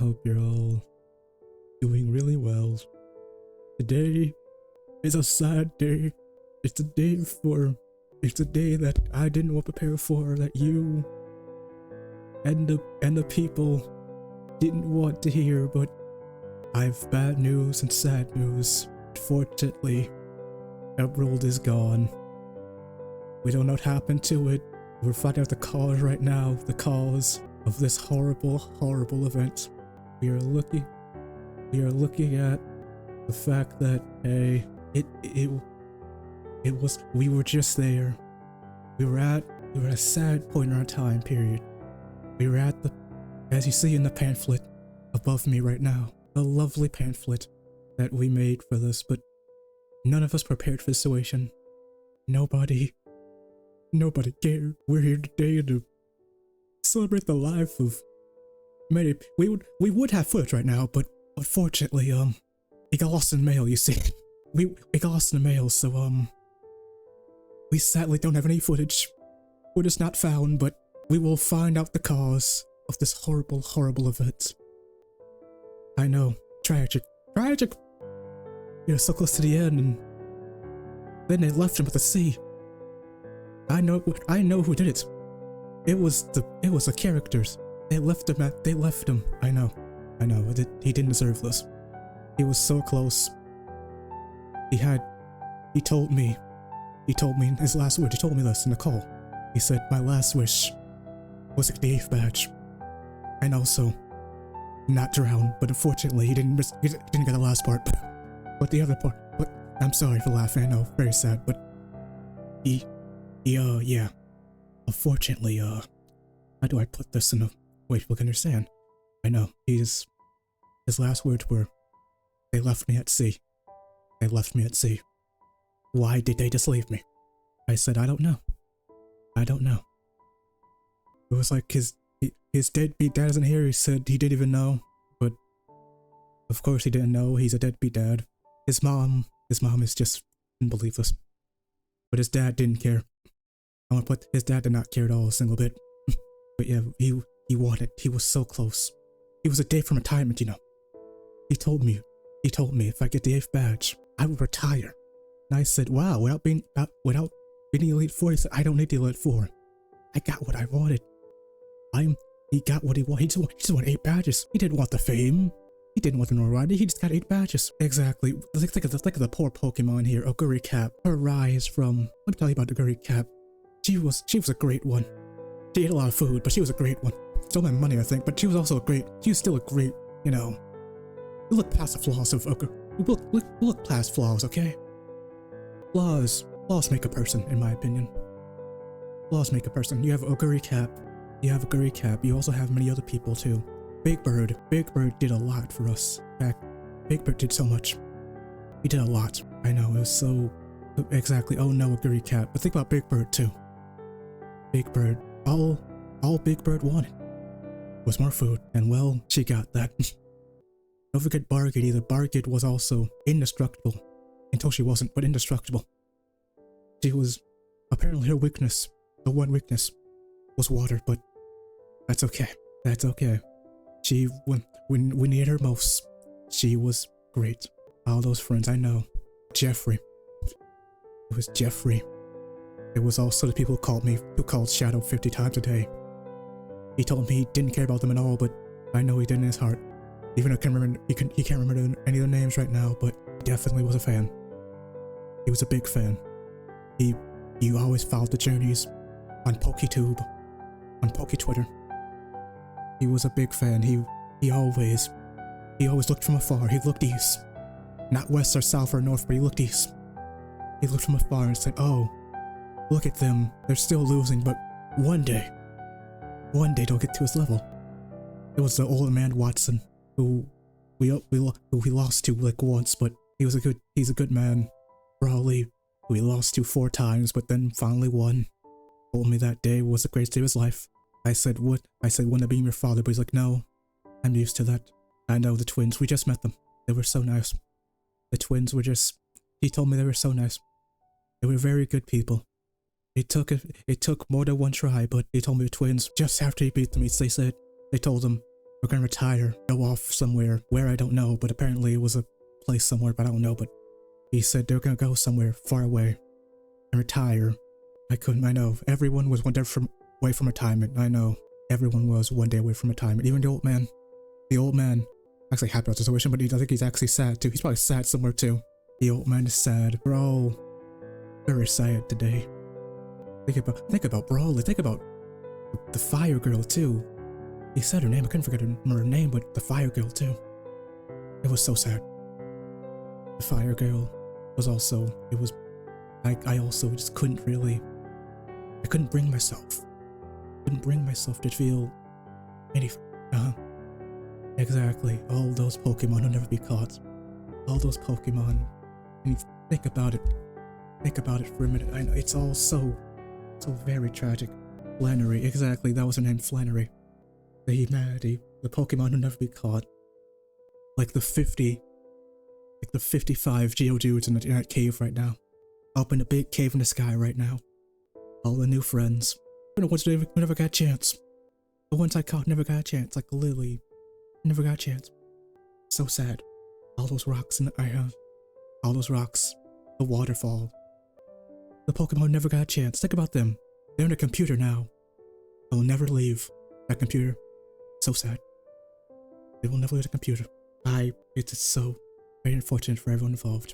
hope you're all doing really well. Today is a sad day. It's a day that I didn't want to prepare for, that you and the people didn't want to hear, but I've bad news and sad news. Fortunately, Emerald is gone. We don't know what happened to it. We're finding out the cause right now, the cause of this horrible, horrible event. We are looking at the fact that we were just there. We were at a sad point in our time period. We were at as you see in the pamphlet above me right now, the lovely pamphlet that we made for this, but none of us prepared for the situation. Nobody cared. We're here today to celebrate the life of many. We would have footage right now, but unfortunately, it got lost in the mail, you see. It got lost in the mail, so we sadly don't have any footage. Footage not found, but we will find out the cause of this horrible, horrible event. I know, tragic. You're so close to the end, and then they left him at the sea. I know who did it. It was the characters. They left him. I know. He didn't deserve this. He was so close. He told me in his last words, he told me this in the call. He said, my last wish was a DF badge. And also, not drown, but unfortunately he didn't get the last part. But the other part, but I'm sorry for laughing, I know, very sad, but yeah. Unfortunately, how do I put this in a way people can understand? I know, his last words were, they left me at sea. They left me at sea. Why did they just leave me? I said, I don't know. It was like his deadbeat dad isn't here. He said he didn't even know, but of course he didn't know. He's a deadbeat dad. His mom is just unbelievable. But his dad didn't care. His dad did not care at all, a single bit. But yeah, he was so close. He was a day from retirement, you know. He told me if I get the 8th badge, I will retire. And I said, wow, without being Elite 4, he said, I don't need the Elite 4. I got what I wanted. He got what he wanted. He just wanted 8 badges. He didn't want the fame. He didn't want the notoriety. He just got 8 badges. Exactly. Think of the poor Pokemon here. Oguri Cap. Her rise from. Let me tell you about Oguri Cap. She was a great one. She ate a lot of food, but she was a great one. Stole my money, I think, but she was still a great, you know. We look past the flaws of Oguri. We look past flaws, okay? Flaws make a person, in my opinion. Flaws make a person. You have Oguri Cap. You also have many other people too. Big Bird did a lot for us. In fact, Big Bird did so much. He did a lot. I know, it was so... Exactly, oh no, Oguri Cap. But think about Big Bird too. Big Bird. All Big Bird wanted was more food. And well, she got that. Don't forget Bargid either. Bargid was also indestructible. Until she wasn't, but indestructible. She was... Apparently her weakness, the one weakness, was water, but that's okay. When we needed her most, she was great. All those friends I know. Jeffrey. It was Jeffrey. It was also the people who called Shadow 50 times a day. He told me he didn't care about them at all, but I know he did in his heart. Even though he can't remember any of their names right now, but he definitely was a fan. He was a big fan. He always followed the journeys on PokeTube, on PokeTwitter. He was a big fan. He always looked from afar. He looked east. Not west or south or north, but he looked east. He looked from afar and said, oh, look at them. They're still losing, but one day they'll get to his level. It was the old man Watson, who we lost to like once, but he's a good man. Raleigh, who he lost to 4 times, but then finally won. Told me that day was the greatest day of his life. I said, what? I said, wouldn't it be your father? But he's like, no, I'm used to that. I know the twins. We just met them. They were so nice. The twins were just... He told me they were so nice. They were very good people. It took more than one try, but he told me the twins, just after he beat them, they told him, We're gonna retire, go off somewhere, where I don't know, but apparently it was a place somewhere, but I don't know, but he said they're gonna go somewhere far away and retire. I know, everyone was one day away from retirement, I know. Everyone was one day away from retirement, even the old man. The old man, actually happy about the situation, but I think he's actually sad too. He's probably sad somewhere too. The old man is sad, bro. Very sad today. Think about Brawley, think about the fire girl too. He said her name, I couldn't forget her name, but the fire girl too. It was so sad. The fire girl was also, I also just couldn't bring myself to feel anything. Exactly, all those Pokemon will never be caught. All those Pokemon, and you think about it for a minute. I know, it's all so very tragic. Flannery, exactly, that was her name, Flannery. The humanity, the Pokemon will never be caught. Like the 55 Geodudes in that cave right now. Up in a big cave in the sky right now. All the new friends. The ones who never got a chance. The ones I caught never got a chance, like Lily. Never got a chance. So sad. All those rocks all those rocks. The waterfall. The Pokemon never got a chance. Think about them. They're in a computer now. They'll never leave that computer. So sad. They will never leave the computer. It's so very unfortunate for everyone involved.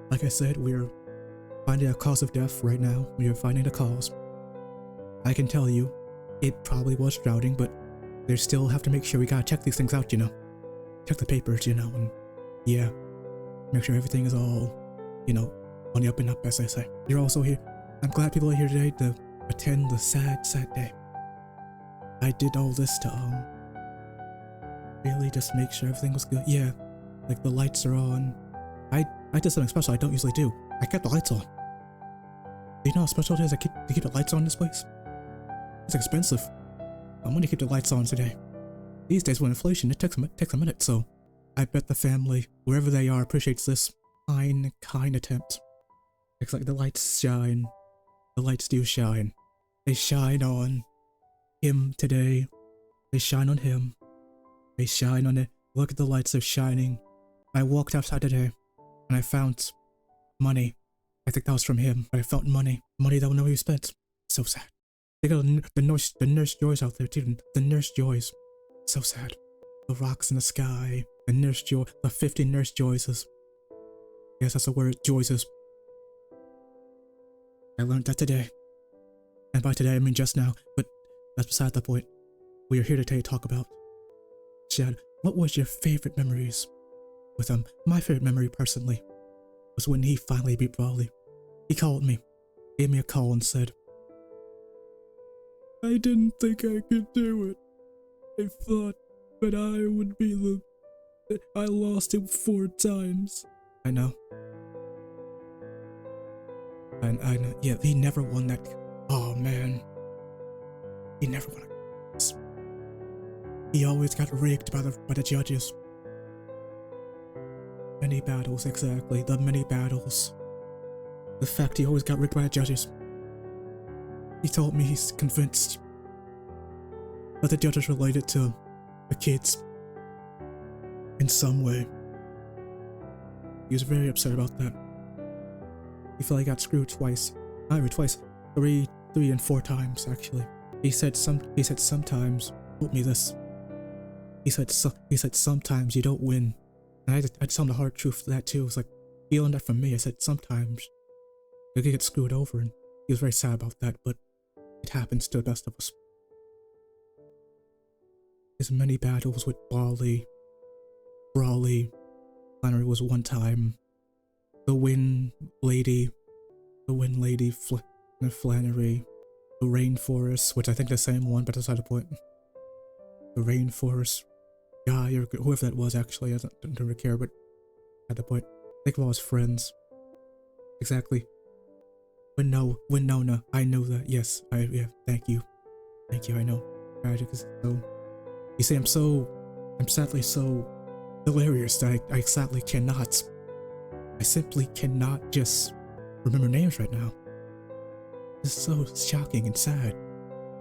Like I said, we're finding a cause of death right now. We are finding the cause. I can tell you, it probably was drowning, but they still have to make sure we gotta check these things out, you know. Check the papers, you know, and yeah, make sure everything is all, you know, on the up and up, as I say. You're also here. I'm glad people are here today to attend the sad day. I did all this to, really just make sure everything was good. Yeah, like the lights are on. I did something special I don't usually do. I kept the lights on. Do you know how special it is to keep the lights on in this place? It's expensive. I'm gonna keep the lights on today. These days with inflation, it takes a minute, so I bet the family, wherever they are, appreciates this kind attempt. It's like the lights shine. The lights do shine. They shine on him today. They shine on him. They shine on it. Look at the lights, they're shining. I walked outside today and I found money. I think that was from him, but I found money. Money that will never be spent. So sad. They got the nurse Joys out there too. The nurse Joys. So sad. The rocks in the sky. The nurse Joy. The 50 nurse Joyces. Yes, that's the word. Joyces. I learned that today. And by today, I mean just now. But that's beside the point. We are here today to talk about. Chad, what was your favorite memories with him? My favorite memory, personally, was when he finally beat Brawley. He called me. Gave me a call and said, I didn't think I could do it. I thought that I would be I lost him 4 times. I know. And I know. Yeah, he never won that. Oh, man. He never won it. He always got rigged by the judges. Many battles, exactly. The many battles. The fact he always got rigged by the judges. He told me he's convinced that the judges related to the kids in some way. He was very upset about that. He felt he got screwed twice. Not even twice. 3 and 4 times, actually. He said sometimes, told me this. He said sometimes you don't win. And I just told him the hard truth to that too. It was like, feeling that from me. I said sometimes you get screwed over, and he was very sad about that, but it happens to the best of us. His many battles with Brawley, Flannery was one time. The Wind Lady, Flannery, the Rainforest, which I think the same one, but that's not the point. The Rainforest guy, or whoever that was, actually, I don't really care, but at the point, think of all his friends. Exactly. Winona, I know that, yes, yeah, thank you, I know. Tragic is so, you see, I'm sadly so delirious that I sadly cannot, I simply cannot just remember names right now. It's so shocking and sad.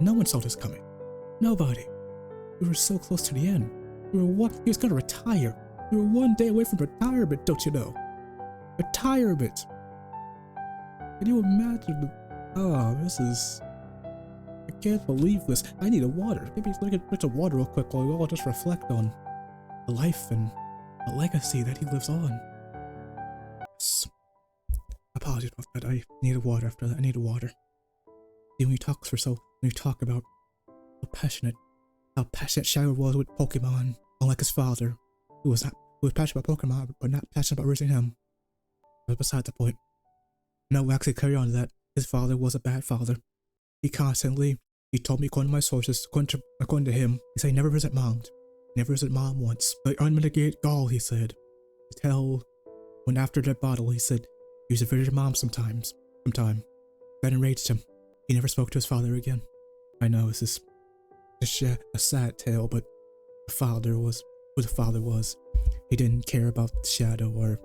No one saw this coming. Nobody. We were so close to the end. We were what? He was gonna retire. We were one day away from retirement, don't you know? Retirement. Can you imagine? Oh, this is... I can't believe this. I need a water. Maybe look at bits of water real quick while we all just reflect on the life and the legacy that he lives on. Yes. Apologies about that. I needed water after that. I needed water. See, when you talk about how passionate Shadow was with Pokemon, unlike his father, who was passionate about Pokemon, but not passionate about raising him. But beside the point. No, actually, carry on to that. His father was a bad father. He told me, according to my sources, according to him, he said he never visited mom. Never visited mom once. But unmitigated gall, he said. When after that bottle, he said he used to visit mom sometime. That enraged him. He never spoke to his father again. I know, this is a sad tale, but the father was who the father was. He didn't care about Shadow or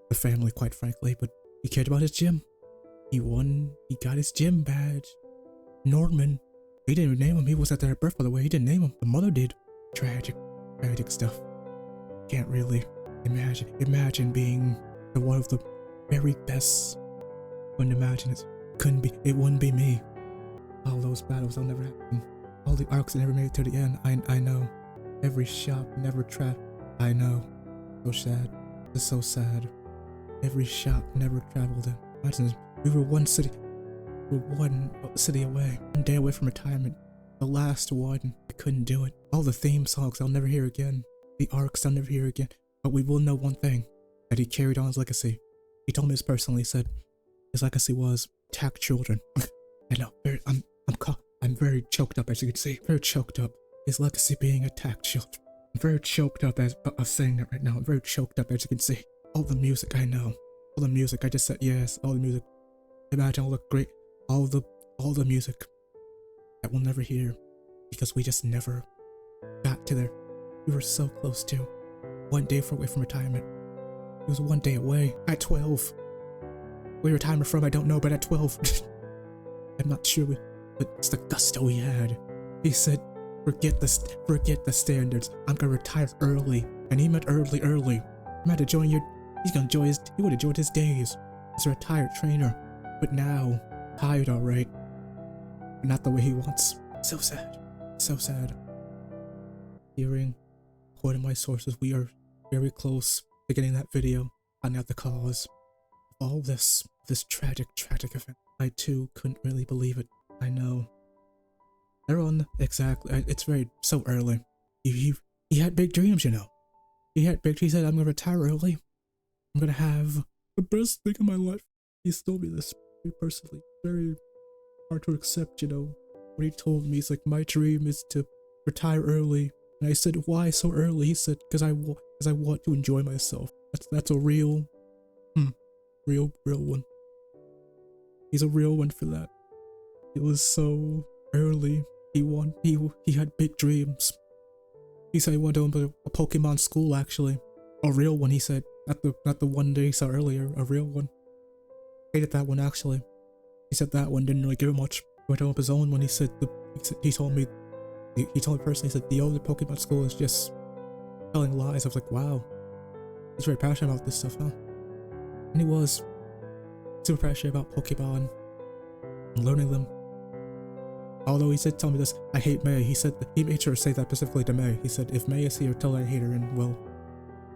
the family, quite frankly, but he cared about his gym. He got his gym badge. Norman, he didn't even name him. He was at their birth, by the way. He didn't name him. The mother did. Tragic stuff. Can't really imagine being one of the very best. Couldn't imagine it. It wouldn't be me. All those battles, they'll never happen. All the arcs that never made it to the end, I know. Every shop never trapped. I know. So sad. It's so sad. Every shop never traveled in. Imagine this. We were one city away. One day away from retirement. The last one. I couldn't do it. All the theme songs I'll never hear again. The arcs I'll never hear again. But we will know one thing. That he carried on his legacy. He told me this personally. He said his legacy was attack children. I know. I'm very choked up, as you can see. Very choked up. His legacy being attack children. I'm very choked up as of saying that right now. I'm very choked up, as you can see. All the music I know. All the music. I just said yes. All the music. Imagine all the music that we'll never hear because we just never got to there. We were so close to one day away from retirement. It was one day away at 12. Where retirement from, I don't know, but at 12, I'm not sure, but it's the gusto he had. He said, forget the standards. I'm gonna retire early, and he meant early. I'm to join he would have enjoyed his days as a retired trainer, but now tired, alright, but not the way he wants. So sad. Hearing, according to my sources, we are very close to getting that video, finding out the cause of all this tragic event. I too couldn't really believe it. I know. Exactly. It's so early. He had big dreams, you know. He said, I'm gonna retire early. I'm gonna have the best thing in my life. He told me this personally. Very hard to accept, you know. When he told me, he's like, my dream is to retire early. And I said, why so early? He said, because I want to enjoy myself. That's a real one. He's a real one for that. It was so early. He had big dreams. He said he wanted to open a Pokemon school, actually. A real one, he said. Not the one that he saw earlier, a real one. Hated that one, actually. He said that one didn't really give him much. He went to open up his own one. He told me personally, he said the older Pokemon school is just telling lies. I was like, wow. He's very passionate about this stuff, huh? And he was super passionate about Pokemon and learning them. Although he said, tell me this, I hate May. He said, he made sure to say that specifically to May. He said, if May is here, tell her I hate her. And well,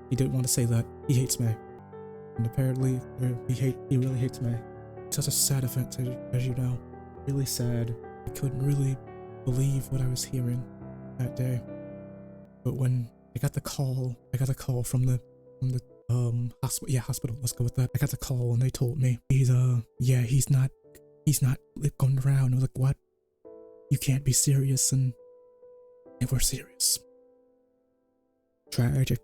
he didn't want to say that. He hates May. And apparently, he really hates May. It's such a sad event, as you know. Really sad. I couldn't really believe what I was hearing that day. But when I got the call from the hospital. Yeah, hospital. Let's go with that. I got the call and they told me he's not going around. I was like, what? You can't be serious, and we're serious. Tragic.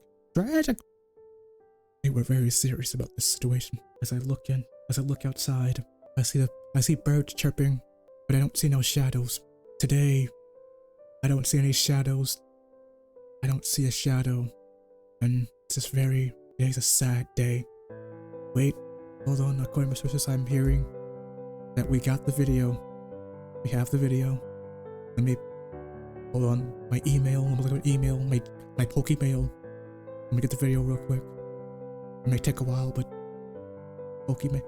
They were very serious about this situation. As I look outside, I see birds chirping, but I don't see no shadows. Today, I don't see any shadows. I don't see a shadow, and today's a sad day. Wait, hold on. According to my sources, I'm hearing that we got the video. We have the video. Hold on, my email, I'm looking at email, my Pokemail. Let me get the video real quick. It may take a while, but Pokemail.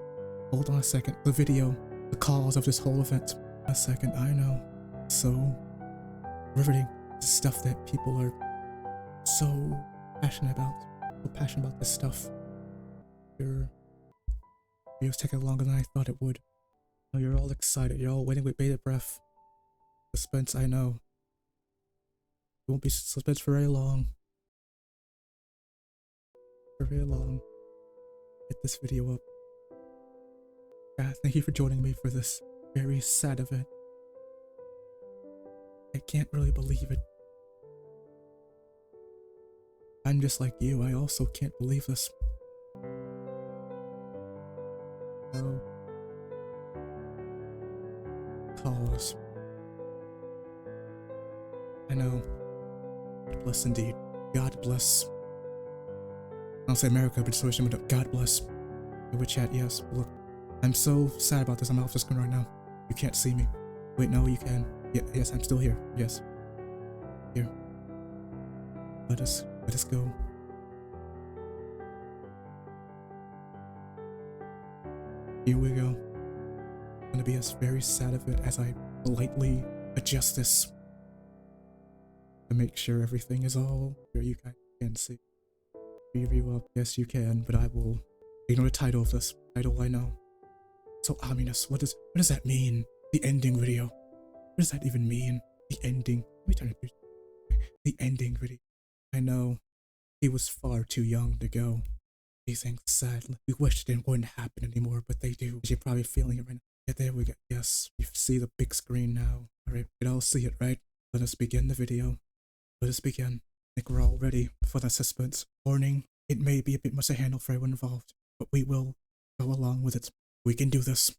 Hold on a second. The video, the cause of this whole event. A second, I know. So riveting. Stuff that people are so passionate about. So passionate about this stuff. Your video's taking longer than I thought it would. Oh, you're all excited. You're all waiting with bated breath. Suspense, I know. It won't be suspense for very long. For very long. Get this video up. Thank you for joining me for this very sad event. I can't really believe it. I'm just like you, I also can't believe this. Oh. Cause. I know. God bless indeed. God bless. I don't say America, but just God bless. I would chat, yes. Look, I'm so sad about this. I'm off the screen right now. You can't see me. Wait, no, you can. Yeah, yes, I'm still here. Yes. Here. Let us go. Here we go. It's gonna be a very sad event as I politely adjust this to make sure everything is all where you guys can see. Review up, yes you can, but I will ignore the title of this. Title I know. So ominous. What does that mean? The ending video. What does that even mean? The ending. Let me turn it. The ending video. I know he was far too young to go. These things sadly. We wish it wouldn't happen anymore, but they do. You're probably feeling it right now. Yeah, there we go. Yes, you see the big screen now. Alright, we can all see it, right? Let us begin the video. Let us begin. I think we're all ready for the suspense. Warning, it may be a bit much to handle for everyone involved, but we will go along with it. We can do this.